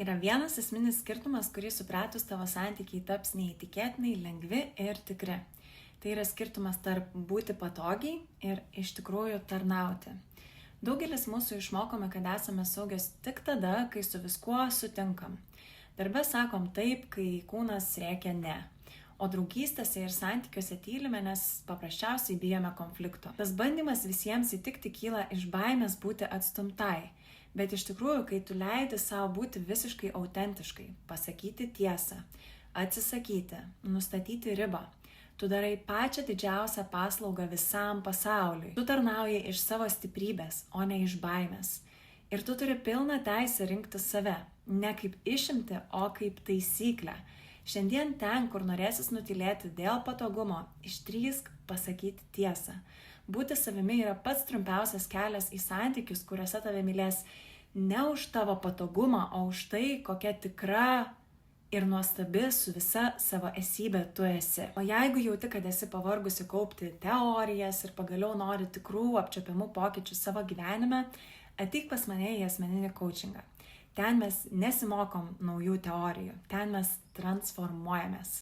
Yra vienas esminis skirtumas, kurį supratus tavo santykiai taps neįtikėtinai lengvi ir tikri. Tai yra skirtumas tarp būti patogiai ir iš tikrųjų tarnauti. Daugelis mūsų išmokome, kad esame saugios tik tada, kai su viskuo sutinkam. Darbe sakom taip, kai kūnas rėkia ne. O draugystėse ir santykiuose tylime, nes paprasčiausiai bijome konflikto. Tas bandymas visiems įtikti kyla iš baimės būti atstumtai. Bet iš tikrųjų, kai tu leidi savo būti visiškai autentiškai, pasakyti tiesą, atsisakyti, nustatyti ribą, tu darai pačią didžiausią paslaugą visam pasauliui. Tu tarnauji iš savo stiprybės, o ne iš baimės. Ir tu turi pilną teisę rinkti save, ne kaip išimtį, o kaip taisyklę. Šiandien ten, kur norėsis nutylėti dėl patogumo, išdrįsk pasakyti tiesą. Būti savimi yra pats trumpiausias kelias į santykius, kuriuose tave mylės ne už tavo patogumą, o už tai, kokia tikra ir nuostabi su visa savo esybė tu esi. O jeigu jauti, kad esi pavargusi kaupti teorijas ir pagaliau nori tikrų apčiuopiamų pokyčių savo gyvenime, ateik pas mane į asmeninį coachingą. Ten mes nesimokom naujų teorijų, ten mes transformuojamės.